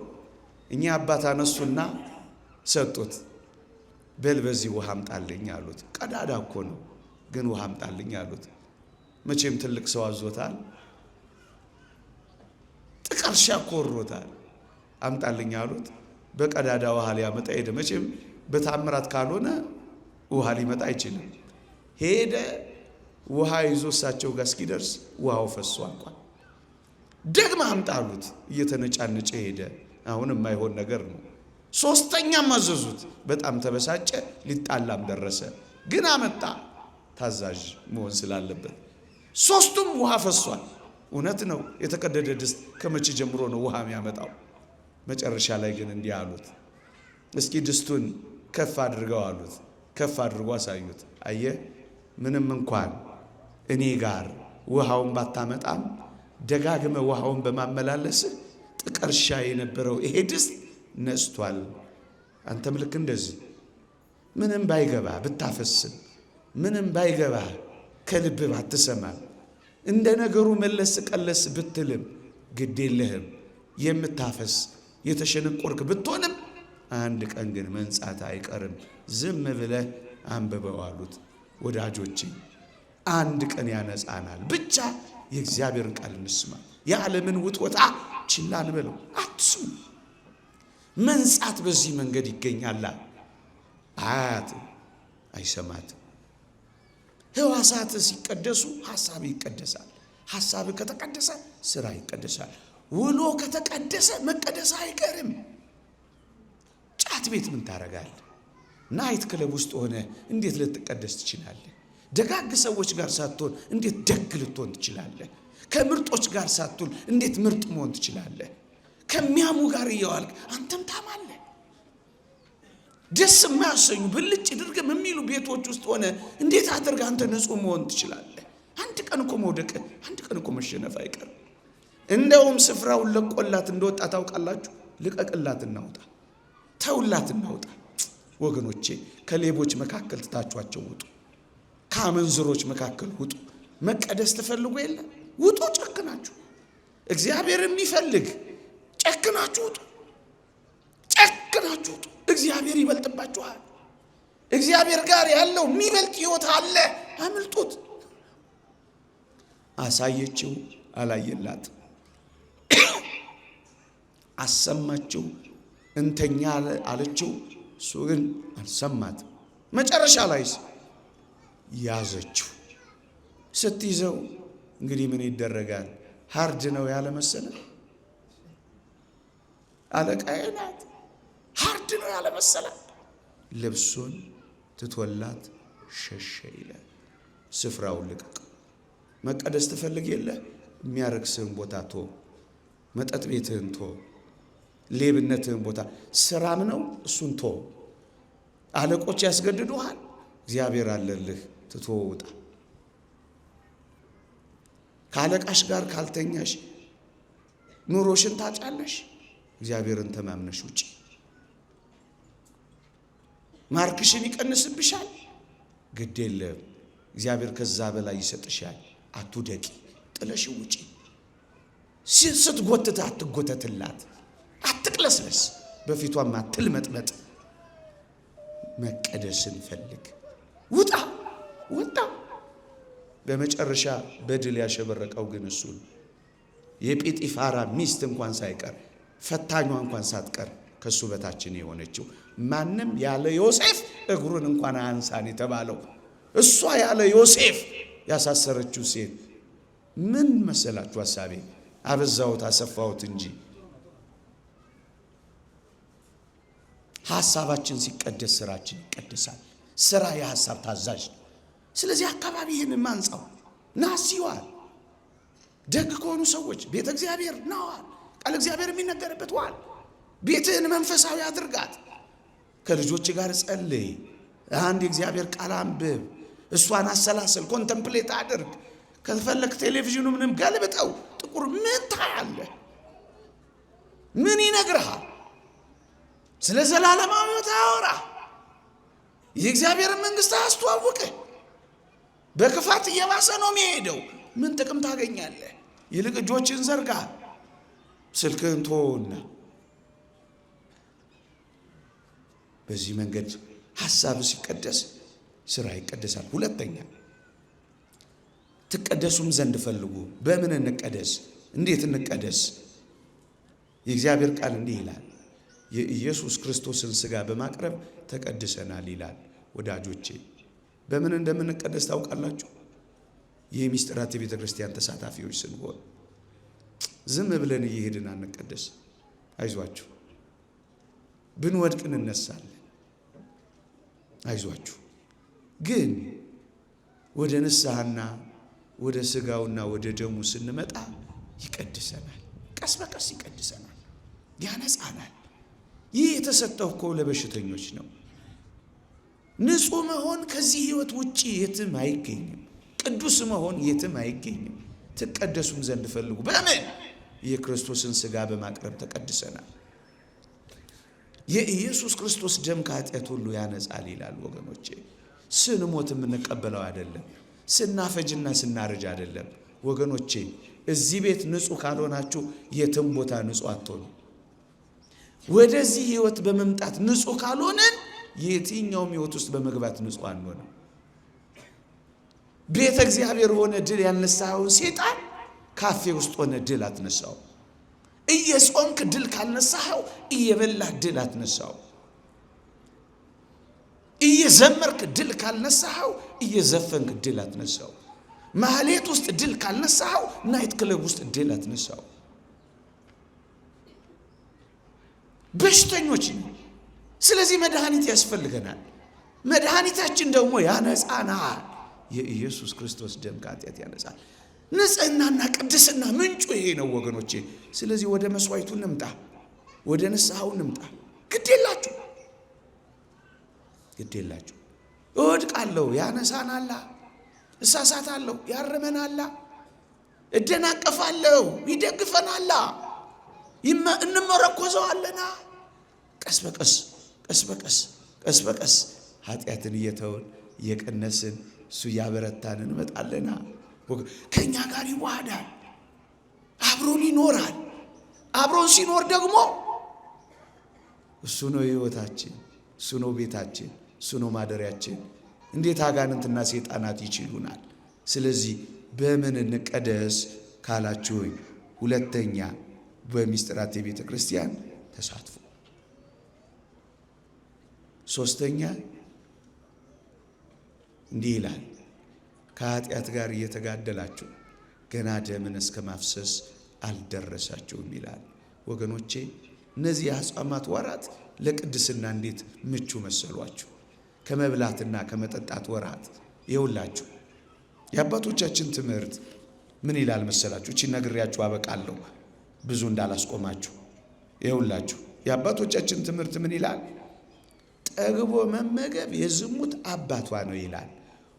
S1: እኛ አባት አነሱና ሰጡት። በል በዚህ ውሃ አምጣልኝ አሉት። ቀዳዳ እኮ ነው ግን ውሃ አምጣልኝ አሉት። መቼም ትልቅ ሰው አዞታል፣ ጥቀርሻ ኮሮታል። አምጣልኝ አሉት። በቀዳዳ ውሃ ሊያመጣ ሄደ። መቼም በታምራት ካልሆነ ውሃ ሊመጣ አይችልም። ሄደ። ውሃ ይዞ እሳቸው ጋር እስኪደርስ ውሃው ፈሶ አልቋል። ደግማ አምጣ አሉት። እየተነጫነጨ ሄደ። አሁን የማይሆን ነገር ነው። ሶስተኛም አዘዙት። በጣም ተበሳጨ። ሊጣላም ደረሰ። ግን አመጣ፣ ታዛዥ መሆን ስላለበት። ሶስቱም ውሃ ፈሷል። እውነት ነው። የተቀደደ ድስት ከመቼ ጀምሮ ነው ውሃ የሚያመጣው? መጨረሻ ላይ ግን እንዲህ አሉት፣ እስኪ ድስቱን ከፍ አድርገው አሉት። ከፍ አድርጎ አሳዩት። አየህ፣ ምንም እንኳን እኔ ጋር ውሃውን ባታመጣም ደጋግመ ውሃውን በማመላለስ ጥቀርሻ የነበረው ይሄ ድስት ነጽቷል። አንተም ልክ እንደዚህ ምንም ባይገባ ብታፈስም፣ ምንም ባይገባ ከልብ ባትሰማም፣ እንደ ነገሩ መለስ ቀለስ ብትልም ግድ የለህም። የምታፈስ የተሸነቆርክ ብትሆንም አንድ ቀን ግን መንጻት አይቀርም። ዝም ብለህ አንብበው አሉት። ወዳጆቼ አንድ ቀን ያነጻናል። ብቻ የእግዚአብሔርን ቃል እንስማ። የዓለምን ውጥወታ ችላ እንበለው፣ አትስሙ። መንጻት በዚህ መንገድ ይገኛል። አያትም፣ አይሰማትም። ሕዋሳት ሲቀደሱ ሐሳብ ይቀደሳል። ሐሳብ ከተቀደሰ ስራ ይቀደሳል። ውሎ ከተቀደሰ መቀደስ አይቀርም። ጫት ቤት ምን ታረጋለህ? ናይት ክለብ ውስጥ ሆነ እንዴት ልትቀደስ ትችላለህ? ደጋግ ሰዎች ጋር ሳትሆን እንዴት ደግ ልትሆን ትችላለህ? ከምርጦች ጋር ሳትሆን እንዴት ምርጥ መሆን ትችላለህ? ከሚያሙ ጋር እየዋልክ አንተም ታማለህ። ደስ የማያሰኙ ብልጭ ድርግም የሚሉ ቤቶች ውስጥ ሆነ እንዴት አድርገህ አንተ ንጹህ መሆን ትችላለህ? አንድ ቀን እኮ መውደቅ፣ አንድ ቀን እኮ መሸነፍ አይቀርም። እንደውም ስፍራውን ለቆላት እንደወጣ ታውቃላችሁ። ልቀቅላት፣ እናውጣ፣ ተውላት፣ እናውጣ። ወገኖቼ ከሌቦች መካከል ትታችኋቸው ውጡ። ከአመንዝሮች መካከል ውጡ። መቀደስ ትፈልጉ የለ ውጡ። ጨክናችሁ እግዚአብሔር የሚፈልግ ጨክናችሁ ውጡ። ጨክናችሁ ውጡ። እግዚአብሔር ይበልጥባችኋል። እግዚአብሔር ጋር ያለው የሚበልጥ ሕይወት አለ። አምልጡት። አሳየችው፣ አላየላትም። አሰማችው፣ እንተኛ አለችው፣ እሱ ግን አልሰማትም። መጨረሻ ላይስ ያዘችው። ስትይዘው እንግዲህ ምን ይደረጋል? ሃርድ ነው ያለ መሰለ። አለቃዬ ናት፣ ሃርድ ነው ያለ መሰለ። ልብሱን ትቶላት ሸሸ ይላል። ስፍራውን ልቀቅ። መቀደስ ትፈልግ የለ የሚያረክስህን ቦታ ቶ፣ መጠጥ ቤትህን ቶ፣ ሌብነትህን ቦታ፣ ስራም ነው እሱን ቶ። አለቆች ያስገድዱሃል፣ እግዚአብሔር አለልህ፣ ትቶ ውጣ። ካለቃሽ ጋር ካልተኛሽ ኑሮሽን ታጫለሽ፣ እግዚአብሔርን ተማምነሽ ውጪ። ማርክሽን ይቀንስብሻል፣ ግድ የለም እግዚአብሔር ከዛ በላይ ይሰጥሻል። አትውደቂ፣ ጥለሽ ውጪ። ስትጎትት አትጎተትላት፣ አትቅለስለስ፣ በፊቷም አትልመጥመጥ። መቀደስን ፈልግ፣ ውጣ ወጣ። በመጨረሻ በድል ያሸበረቀው ግን እሱ ነው። የጲጢፋራ ሚስት እንኳን ሳይቀር ፈታኟ እንኳን ሳትቀር ከሱ በታችን የሆነችው ማንም ያለ ዮሴፍ እግሩን እንኳን አንሳን የተባለው እሷ ያለ ዮሴፍ ያሳሰረችው ሴት ምን መሰላችሁ? ሐሳቤ አበዛውት አሰፋውት እንጂ ሐሳባችን ሲቀደስ ስራችን ይቀደሳል። ስራ የሐሳብ ታዛዥ ነው። ስለዚህ አካባቢ ይህን ማንጻው ናሲዋል ደግ ከሆኑ ሰዎች ቤተ እግዚአብሔር ነዋል፣ ቃል እግዚአብሔር የሚነገርበት ዋል። ቤትህን መንፈሳዊ አድርጋት። ከልጆች ጋር ጸልይ። አንድ የእግዚአብሔር ቃል አንብብ። እሷን አሰላሰል፣ ኮንተምፕሌት አድርግ። ከፈለክ ቴሌቪዥኑ ምንም ገልብጠው፣ ጥቁር ምን ታያለህ? ምን ይነግርሃል? ስለ ዘላለማዊ ሕይወት አወራ። የእግዚአብሔርን መንግሥት አስተዋውቅህ። በክፋት እየባሰ ነው የሚሄደው። ምን ጥቅም ታገኛለህ? ይልቅ እጆችን ዘርጋ፣ ስልክህን ተወውና በዚህ መንገድ ሐሳብ ሲቀደስ ስራ ይቀደሳል። ሁለተኛ ትቀደሱም ዘንድ ፈልጉ። በምን እንቀደስ? እንዴት እንቀደስ? የእግዚአብሔር ቃል እንዲህ ይላል፣ የኢየሱስ ክርስቶስን ሥጋ በማቅረብ ተቀድሰናል ይላል። ወዳጆቼ በምን እንደምንቀደስ ታውቃላችሁ? የምስጢራት የቤተ ክርስቲያን ተሳታፊዎች ስንሆን ዝም ብለን እየሄድን አንቀደስ። አይዟችሁ፣ ብንወድቅ እንነሳለን። አይዟችሁ፣ ግን ወደ ንስሐና ወደ ሥጋውና ወደ ደሙ ስንመጣ ይቀድሰናል። ቀስ በቀስ ይቀድሰናል፣ ያነጻናል። ይህ የተሰጠው እኮ ለበሽተኞች ነው። ንጹህ መሆን ከዚህ ሕይወት ውጪ የትም አይገኝም። ቅዱስ መሆን የትም አይገኝም። ትቀደሱም ዘንድ ፈልጉ። በምን? የክርስቶስን ሥጋ በማቅረብ ተቀድሰናል። የኢየሱስ ክርስቶስ ደም ከኃጢአት ሁሉ ያነጻል ይላል። ወገኖቼ ስንሞት የምንቀበለው አይደለም፣ ስናፈጅና ስናረጅ አይደለም። ወገኖቼ እዚህ ቤት ንጹህ ካልሆናችሁ የትም ቦታ ንጹህ አትሆኑ። ወደዚህ ሕይወት በመምጣት ንጹህ ካልሆነን የትኛውም ሕይወት ውስጥ በመግባት ንጹህ አንሆንም። ቤተ እግዚአብሔር ሆነ ድል ያልነሳኸውን ሴጣን ካፌ ውስጥ ሆነ ድል አትነሳው። እየጾምክ ድል ካልነሳኸው እየበላህ ድል አትነሳው። እየዘመርክ ድል ካልነሳኸው እየዘፈንክ ድል አትነሳው። ማህሌት ውስጥ ድል ካልነሳኸው ናይት ክለብ ውስጥ ድል አትነሳው። በሽተኞች ነው። ስለዚህ መድኃኒት ያስፈልገናል። መድኃኒታችን ደግሞ ያነጻናል። የኢየሱስ ክርስቶስ ደም ከኃጢአት ያነጻል። ንጽህናና ቅድስና ምንጩ ይሄ ነው ወገኖቼ። ስለዚህ ወደ መስዋዕቱ እንምጣ፣ ወደ ንስሐው እንምጣ። ግድ የላችሁ እወድቃለሁ፣ ያነሳናላ። እሳሳታለሁ፣ ያርመናላ። እደናቀፋለሁ፣ ይደግፈናላ። እንመረኮዘዋለና ቀስ በቀስ ኃጢአትን እየተውን እየቀነስን እሱ ያበረታን እንመጣለና ከኛ ጋር ይዋሃዳል፣ አብሮን ይኖራል። አብሮን ሲኖር ደግሞ እሱ ነው ሕይወታችን፣ እሱ ነው ቤታችን፣ እሱ ነው ማደሪያችን። እንዴት አጋንንትና ሰይጣናት ይችሉናል? ስለዚህ በምን እንቀደስ ካላችሁኝ፣ ሁለተኛ በምስጢራት የቤተ ክርስቲያን ተሳትፎ፣ ሶስተኛ እንዲህ ይላል፣ ከኃጢአት ጋር እየተጋደላችሁ ገና ደምን እስከ ማፍሰስ አልደረሳችሁም ይላል። ወገኖቼ እነዚህ የአጽዋማት ወራት ለቅድስና እንዴት ምቹ መሰሏችሁ! ከመብላትና ከመጠጣት ወራት ይውላችሁ። የአባቶቻችን ትምህርት ምን ይላል መሰላችሁ? እቺ ነግሬያችሁ አበቃለሁ ብዙ እንዳላስቆማችሁ። ይውላችሁ የአባቶቻችን ትምህርት ምን ይላል? ጠግቦ መመገብ የዝሙት አባቷ ነው ይላል።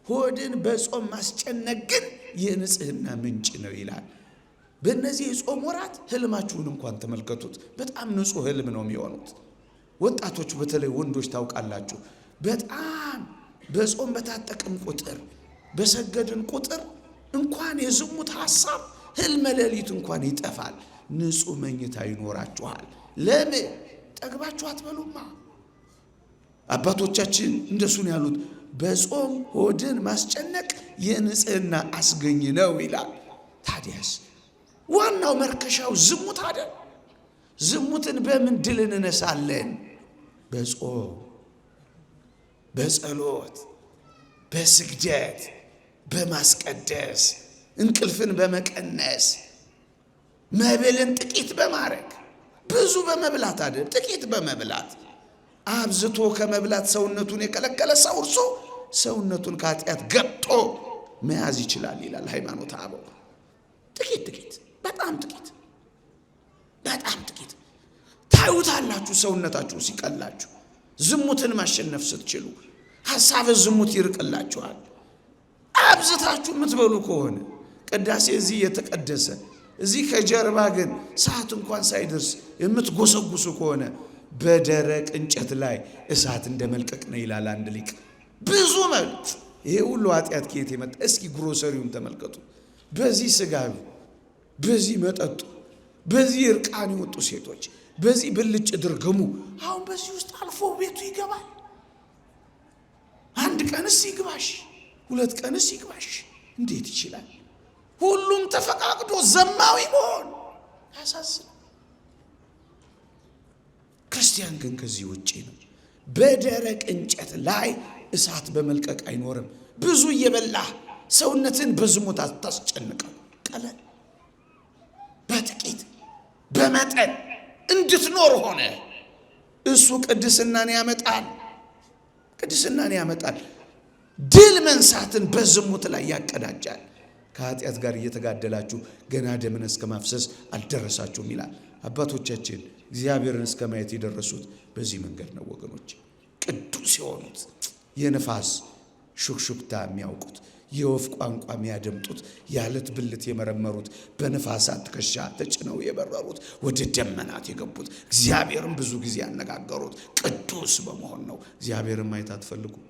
S1: ሆድን በጾም ማስጨነቅ ግን የንጽህና ምንጭ ነው ይላል። በእነዚህ የጾም ወራት ህልማችሁን እንኳን ተመልከቱት። በጣም ንጹህ ህልም ነው የሚሆኑት። ወጣቶቹ በተለይ ወንዶች ታውቃላችሁ፣ በጣም በጾም በታጠቅም ቁጥር በሰገድን ቁጥር እንኳን የዝሙት ሐሳብ ህልመ ሌሊት እንኳን ይጠፋል። ንጹህ መኝታ ይኖራችኋል። ለምን? ጠግባችሁ አትበሉማ። አባቶቻችን እንደሱን ያሉት በጾም ሆድን ማስጨነቅ የንጽህና አስገኝ ነው ይላል። ታዲያስ ዋናው መርከሻው ዝሙት አይደል? ዝሙትን በምን ድል እንነሳለን? በጾም፣ በጸሎት፣ በስግደት፣ በማስቀደስ፣ እንቅልፍን በመቀነስ፣ መብልን ጥቂት በማድረግ፣ ብዙ በመብላት አይደል፣ ጥቂት በመብላት። አብዝቶ ከመብላት ሰውነቱን የከለከለ ሰው እርሱ ሰውነቱን ከኃጢአት ገብቶ መያዝ ይችላል ይላል ሃይማኖተ አበው። ጥቂት ጥቂት፣ በጣም ጥቂት፣ በጣም ጥቂት ታዩታላችሁ። ሰውነታችሁ ሲቀላችሁ፣ ዝሙትን ማሸነፍ ስትችሉ ሐሳብ ዝሙት ይርቅላችኋል። አብዝታችሁ የምትበሉ ከሆነ ቅዳሴ እዚህ የተቀደሰ እዚህ ከጀርባ ግን ሰዓት እንኳን ሳይደርስ የምትጎሰጉሱ ከሆነ በደረቅ እንጨት ላይ እሳት እንደመልቀቅ ነው ይላል አንድ ሊቅ። ብዙ መብት። ይሄ ሁሉ ኃጢአት ከየት የመጣ? እስኪ ግሮሰሪውን ተመልከቱ። በዚህ ስጋዊ፣ በዚህ መጠጡ፣ በዚህ እርቃን የወጡ ሴቶች፣ በዚህ ብልጭ ድርግሙ አሁን በዚህ ውስጥ አልፎ ቤቱ ይገባል። አንድ ቀንስ ይግባሽ፣ ሁለት ቀንስ ይግባሽ። እንዴት ይችላል? ሁሉም ተፈቃቅዶ ዘማዊ መሆን ያሳዝናል። ክርስቲያን ግን ከዚህ ውጪ ነው። በደረቅ እንጨት ላይ እሳት በመልቀቅ አይኖርም። ብዙ እየበላህ ሰውነትን በዝሙት አታስጨንቀው። ቀለል በጥቂት በመጠን እንድትኖር ሆነ። እሱ ቅድስናን ያመጣል። ቅድስናን ያመጣል። ድል መንሳትን በዝሙት ላይ ያቀዳጃል። ከኃጢአት ጋር እየተጋደላችሁ ገና ደምን እስከ ማፍሰስ አልደረሳችሁም ይላል። አባቶቻችን እግዚአብሔርን እስከ ማየት የደረሱት በዚህ መንገድ ነው ወገኖች። ቅዱስ የሆኑት የነፋስ ሹክሹክታ የሚያውቁት፣ የወፍ ቋንቋ የሚያደምጡት፣ የዓለት ብልት የመረመሩት፣ በነፋሳት ትከሻ ተጭነው የበረሩት፣ ወደ ደመናት የገቡት፣ እግዚአብሔርን ብዙ ጊዜ ያነጋገሩት ቅዱስ በመሆን ነው። እግዚአብሔርን ማየት አትፈልጉም?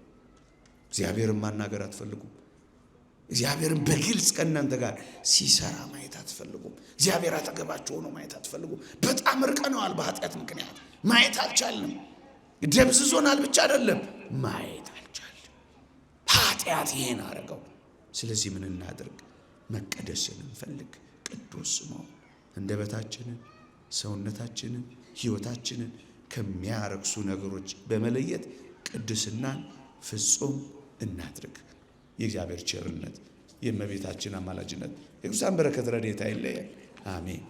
S1: እግዚአብሔርን ማናገር አትፈልጉም? እግዚአብሔርን በግልጽ ከእናንተ ጋር ሲሰራ ማየት አትፈልጉም? እግዚአብሔር አጠገባችሁ ሆኖ ማየት አትፈልጉም? በጣም ርቀነዋል። በኃጢአት ምክንያት ማየት አልቻልንም። ደብዝዞናል ብቻ አይደለም፣ ማየት አልቻልንም። ኃጢአት ይሄን አረገው። ስለዚህ ምን እናድርግ? መቀደስን እንፈልግ። ቅዱስ መሆን አንደበታችንን፣ ሰውነታችንን፣ ሕይወታችንን ከሚያረክሱ ነገሮች በመለየት ቅድስናን ፍጹም እናድርግ። የእግዚአብሔር ቸርነት፣ የእመቤታችን አማላጅነት፣ የቅዱሳን በረከት ረድኤታ አይለየን። አሜን።